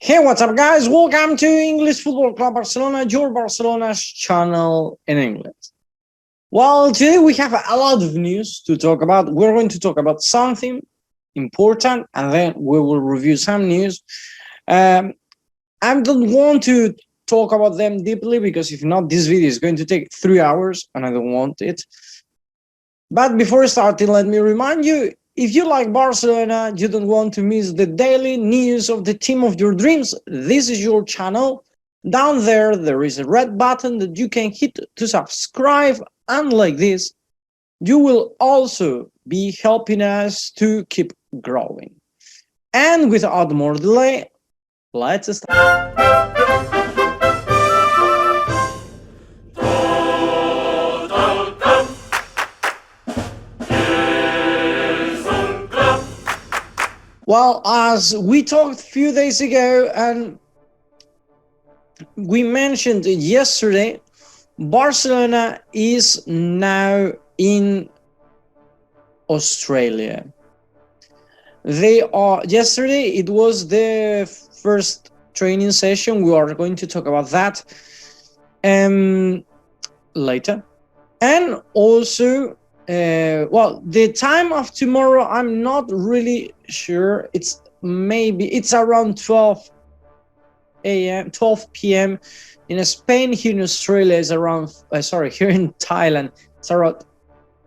Hey, what's up, guys? Welcome to English Football Club Barcelona, your Barcelona's channel in English. Well, today we have a lot of news to talk about. We're going to talk about something important, and then we will review some news. I don't want to talk about them deeply because if not, this video is going to take 3 hours, and I don't want it. But before starting, let me remind you, if you like Barcelona, you don't want to miss the daily news of the team of your dreams, this is your channel. Down there is a red button that you can hit to subscribe, and like this, you will also be helping us to keep growing. And without more delay, let's start. Well, as we talked a few days ago and we mentioned yesterday, Barcelona is now in Australia. Yesterday it was the first training session. We are going to talk about that later. And also, the time of tomorrow, I'm not really sure. It's around 12 p.m. in Spain. Here in Australia is around, here in Thailand, it's around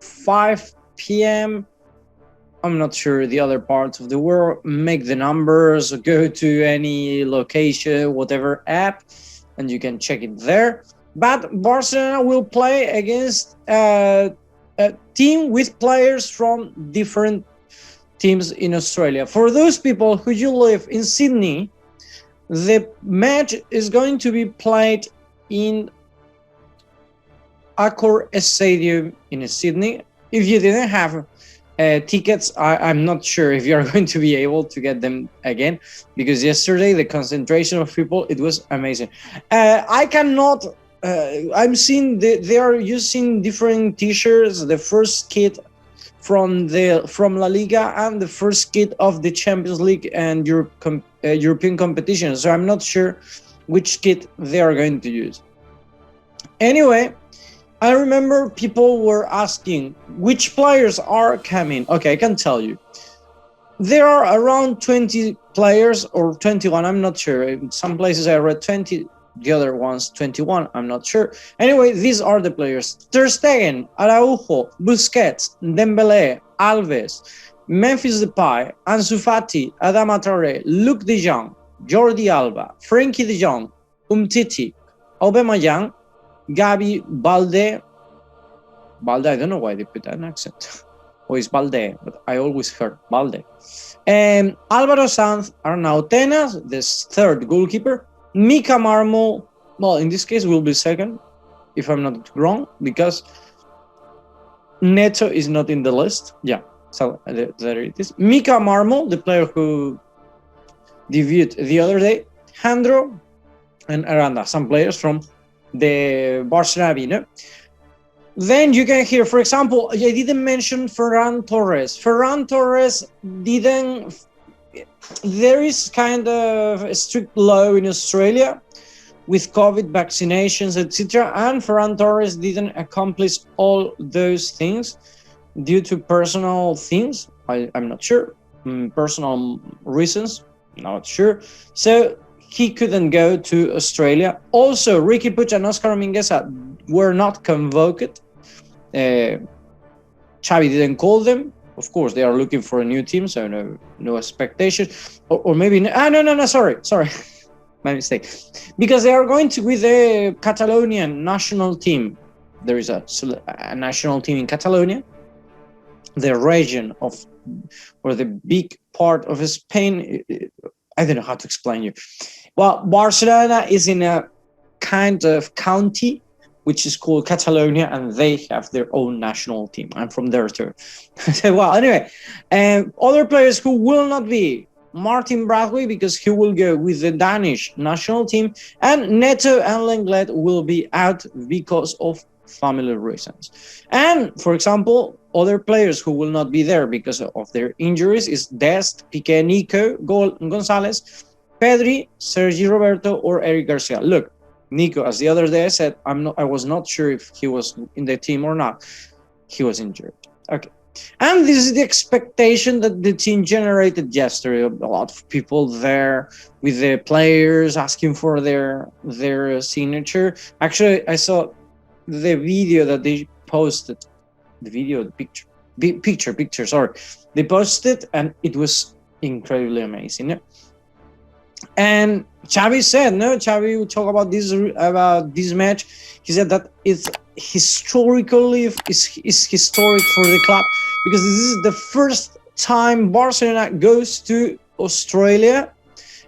5 p.m. I'm not sure the other parts of the world. Make the numbers, go to any location, whatever app, and you can check it there. But Barcelona will play against a team with players from different teams in Australia. For those people who live in Sydney, the match is going to be played in Accor Stadium in Sydney. If you didn't have tickets, I'm not sure if you're going to be able to get them again, because yesterday the concentration of people, it was amazing. I'm seeing they are using different t-shirts, the first kit from La Liga and the first kit of the Champions League and European competition. So I'm not sure which kit they are going to use. Anyway, I remember people were asking which players are coming. Okay, I can tell you. There are around 20 players or 21, I'm not sure. In some places I read 20. The other ones 21, I'm not sure. Anyway, these are the players: Ter Stegen, Araujo, Busquets, Dembélé, Alves, Memphis Depay, Ansu Fati, Adama Traoré, Luke de Jong, Jordi Alba, Frenkie de Jong, Umtiti, Aubameyang, Gavi, Balde, I don't know why they put an accent. Or it's Balde, but I always heard Balde. Álvaro Sanz, Arnau Tenas, this third goalkeeper. Mika Marmol, well, in this case will be second, if I'm not wrong, because Neto is not in the list. Yeah, so there it is. Mika Marmol, the player who debuted the other day. Jandro and Aranda, some players from the Barcelona. Then you can hear, for example, I didn't mention Ferran Torres. Ferran Torres didn't... There is kind of a strict law in Australia with COVID vaccinations, etc. And Ferran Torres didn't accomplish all those things due to personal things. I'm not sure. Personal reasons, not sure. So he couldn't go to Australia. Also, Ricky Puig and Oscar Mingueza were not convoked. Xavi didn't call them. Of course, they are looking for a new team, so no expectation. Or maybe... No, sorry. My mistake. Because they are going to be the Catalonian national team. There is a national team in Catalonia, the region of, or the big part of Spain. I don't know how to explain you. Well, Barcelona is in a kind of county which is called Catalonia, and they have their own national team. I'm from there too. Well, anyway, other players who will not be: Martin Bradley, because he will go with the Danish national team, and Neto and Lenglet will be out because of family reasons. And, for example, other players who will not be there because of their injuries is Dest, Piqué, Nico, Gonzalez, Pedri, Sergi Roberto, or Eric Garcia. Look, Nico, as the other day I said, I was not sure if he was in the team or not. He was injured. Okay. And this is the expectation that the team generated yesterday. A lot of people there with the players asking for their signature. Actually, I saw the video that they posted. The picture. Sorry, they posted, and it was incredibly amazing. And Xavi said, Xavi will talk about this match. He said that it's historic for the club, because this is the first time Barcelona goes to Australia.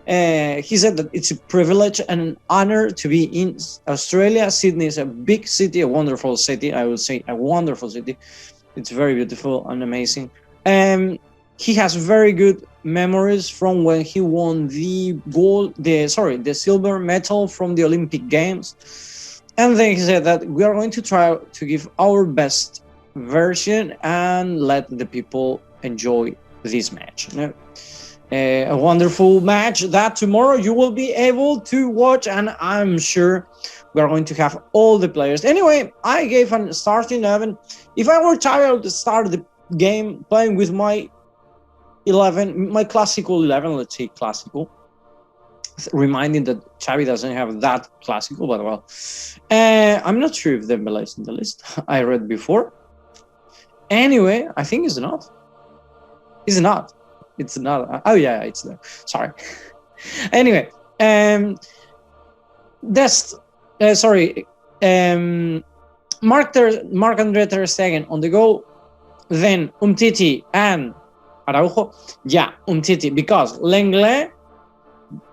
He said that it's a privilege and an honor to be in Australia. Sydney is a big city, a wonderful city. I would say a wonderful city. It's very beautiful and amazing. He has very good memories from when he won the silver medal from the Olympic Games. And then he said that we are going to try to give our best version and let the people enjoy this match. A wonderful match that tomorrow you will be able to watch, and I'm sure we are going to have all the players. Anyway, I gave a starting 11. If I were tired to start the game playing with my 11, my classical 11, let's say classical, reminding that Xavi doesn't have that classical, but well, I'm not sure if Dembele is in the list. I read before. Anyway, I think it's not. It's not. It's not. Oh yeah, it's there. Sorry. Anyway, Marc-André ter Stegen on the goal, then Umtiti and Araujo. Yeah, Umtiti, because Lenglet,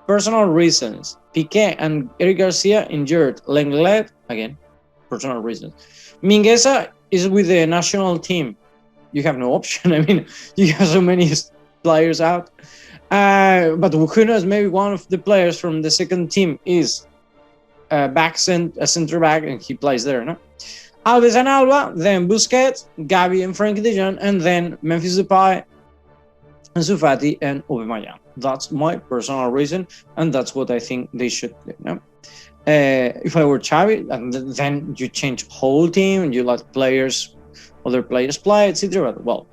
personal reasons. Piqué and Eric Garcia injured. Lenglet, again, personal reasons. Mingueza is with the national team. You have no option. I mean, you have so many players out. But who knows, maybe one of the players from the second team is a center back, and he plays there, no? Alves and Alba, then Busquets, Gavi and Frenkie de Jong, and then Memphis Depay, Ansu Fati, and Aubameyang. That's my personal reason, and that's what I think they should do. No? If I were Xavi, and then you change whole team, and you let other players play, etc. Well,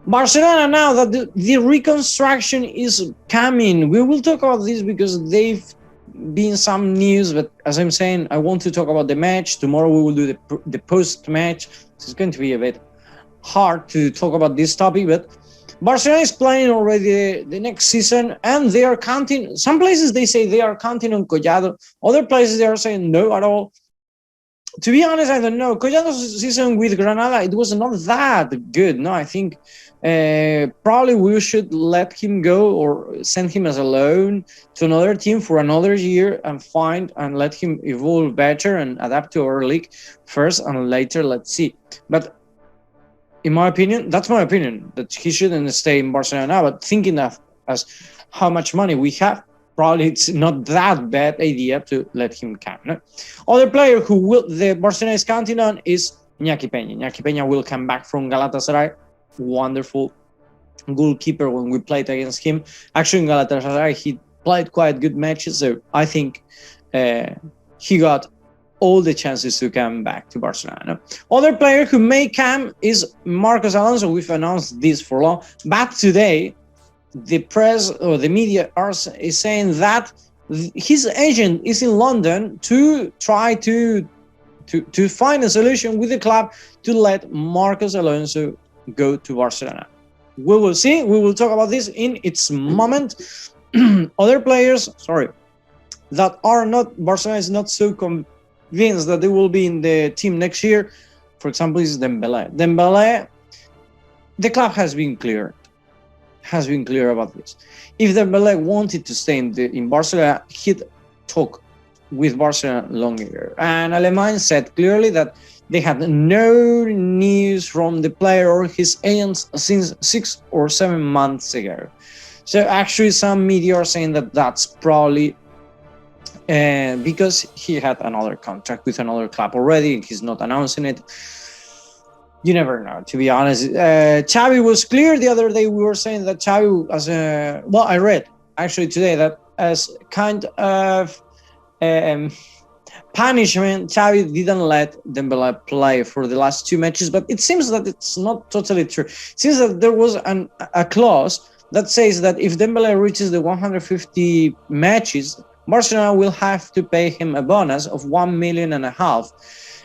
Barcelona, now that the reconstruction is coming, we will talk about this because they've been some news, but as I'm saying, I want to talk about the match. Tomorrow we will do the post-match. So it's going to be a bit hard to talk about this topic, but Barcelona is planning already the next season, and they are counting. Some places they say they are counting on Collado. Other places they are saying no at all. To be honest, I don't know. Collado's season with Granada, it was not that good. No, I think probably we should let him go or send him as a loan to another team for another year and let him evolve better and adapt to our league first, and later let's see. But in my opinion, that's my opinion, that he shouldn't stay in Barcelona now. But thinking of as how much money we have, probably it's not that bad idea to let him come. No? Other player who the Barcelona is counting on is Inaki Pena. Inaki Pena will come back from Galatasaray. Wonderful goalkeeper when we played against him. Actually, in Galatasaray, he played quite good matches, so I think he got all the chances to come back to Barcelona. Other player who may come is Marcos Alonso. We've announced this for long, but today the press or the media is saying that his agent is in London to try to find a solution with the club to let Marcos Alonso go to Barcelona. We will see. We will talk about this in its moment. Other players, that are not, Barcelona is not so convinced that they will be in the team next year. For example, is Dembele. Dembele, the club has been clear about this. If Dembele wanted to stay in Barcelona, he'd talk with Barcelona longer. And Alemán said clearly that they had no news from the player or his agents since 6 or 7 months ago. So actually some media are saying that that's probably because he had another contract with another club already and he's not announcing it. You never know, to be honest. Xavi was clear the other day. We were saying that Xavi, I actually today that as kind of punishment, Xavi didn't let Dembele play for the last 2 matches, but it seems that it's not totally true. It seems that there was a clause that says that if Dembele reaches the 150 matches, Barcelona will have to pay him a bonus of 1.5 million.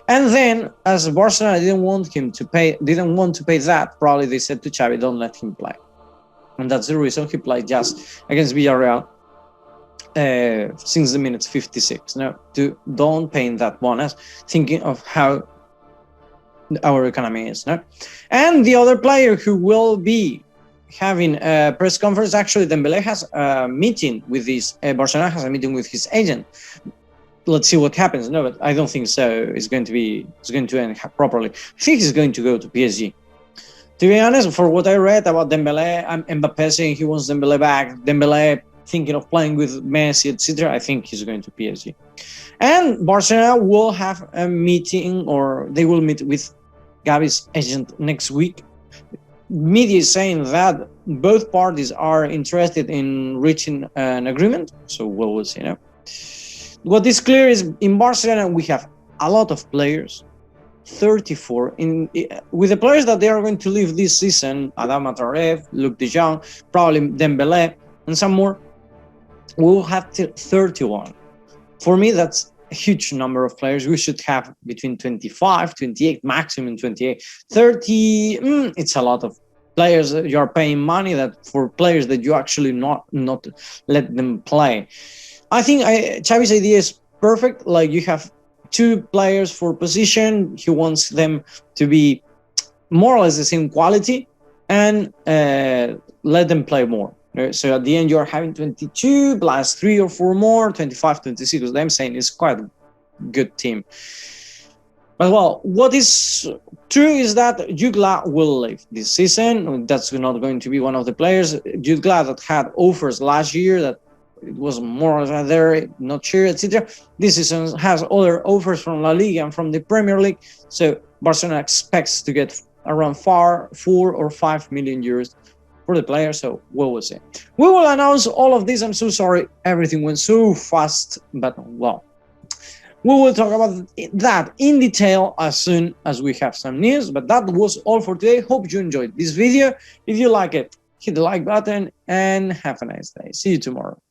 And then, as Barcelona didn't want to pay that, probably they said to Xavi, don't let him play. And that's the reason he played just against Villarreal since the minute 56. Now, don't pay that bonus, thinking of how our economy is. No? And the other player who will be having a press conference, actually, Dembele has a meeting with Barcelona has a meeting with his agent. Let's see what happens. No, but I don't think so. It's going to end properly. I think he's going to go to PSG. To be honest, for what I read about Dembele, Mbappé saying he wants Dembele back, Dembele thinking of playing with Messi, etc. I think he's going to PSG. And Barcelona will have a meeting, or they will meet with Gavi's agent next week. Media is saying that both parties are interested in reaching an agreement, so we'll see. What is clear is in Barcelona we have a lot of players, 34. With the players that they are going to leave this season, Adama Traoré, Luc de Jong, probably Dembele, and some more, we will have 31. For me, that's a huge number of players. We should have between 25, 28, maximum 28. 30, it's a lot of players. You are paying money that for players that you actually not let them play. I think Xavi's idea is perfect. Like, you have 2 players for position. He wants them to be more or less the same quality and let them play more. So at the end, you're having 22 plus 3 or 4 more, 25, 26. What I'm saying is quite a good team. But well, what is true is that Jutgla will leave this season. That's not going to be one of the players. Jutgla that had offers last year that it was more or less there, not sure, etc. This season has other offers from La Liga and from the Premier League. So Barcelona expects to get around 4 or 5 million euros for the player, so we will see. We will announce all of this. I'm so sorry everything went so fast, but well, we will talk about that in detail as soon as we have some news. But that was all for today. Hope you enjoyed this video. If you like it, hit the like button and have a nice day. See you tomorrow.